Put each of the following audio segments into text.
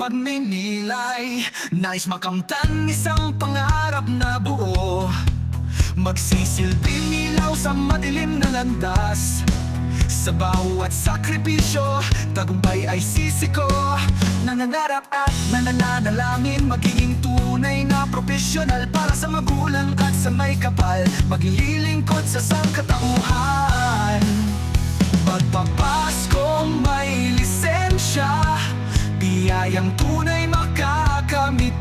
pagninilay. Nais makamtan isang pangarap na buo, magsisilbing ilaw sa madilim na landas. Sa bawat sakripisyo, tagumpay ay sisiko. Nangangarap at nananalangin, magiging tunay na profesional para sa magulang at sa may kapal, maglilingkod sa sangkatauhan. Pagpapaskong may lisensya, biyayang tunay makakamit.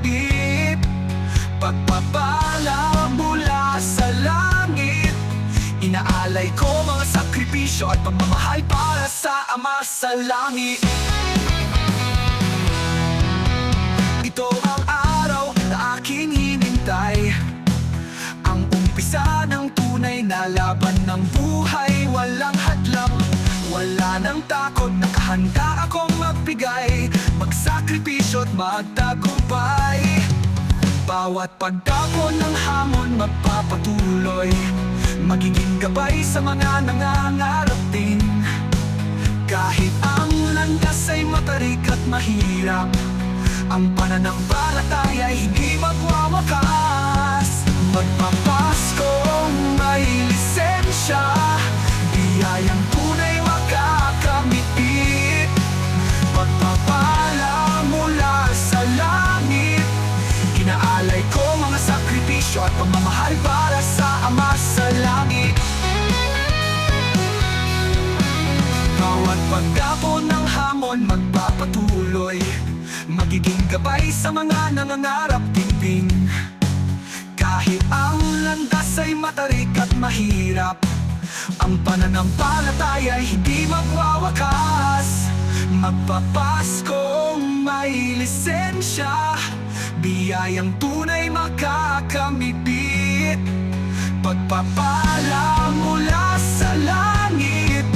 Pagpapala mula sa langit, inaalay ko mga sakripisyo at pagmamahal para sa Ama sa langit. Ito ang araw na aking hinintay, ang umpisa ng tunay na laban ng buhay. Walang hadlang, wala nang takot, nakahanda akong magbigay, magsakripisyo at magtagumpay. Bawat pagdako ng hamon magpapatuloy, magiging gabay sa mga nangangarap din. Kahit ang landas ay matarik at mahirap, ang pananampalataya ay hindi magwawakas. Magpapaskong may lisensya, biyayang tunay makakamit. Pagpapala mula sa langit, inaalay ko mga sakripisyo at pagmamahal para sa Ama sa langit. Bawat pagdapo ng hamon magpapatuloy, magiging gabay sa mga nangangarap din. Kahit ang landas ay matarik at mahirap, ang pananampalataya ay hindi magwawakas. Magpapaskong may lisensya, biyayang tunay makakamit. Pagpapala mula sa langit,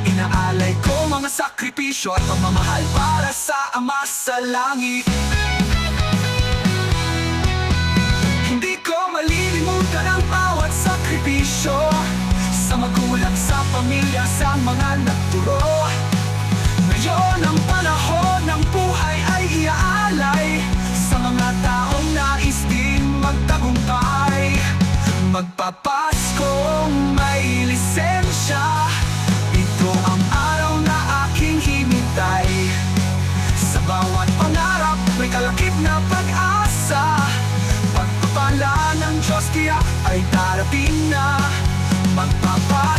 inaalay ko mga sakripisyo at pagmamahal para sa Ama sa langit. Hindi ko malilimutan ang bawat sakripisyo, sa magulang, sa pamilya, sa mga nagturo. Ngayon ang panahon ng buhay ay iaalay sa mga taong nais din magtagumpay. Magpapaskong may lisensya, ito ang araw na aking hinintay. Sa bawat pangarap may kalakip na pag-asa, pagpapala ng Diyos tiyak ay darating na. Magpapaskong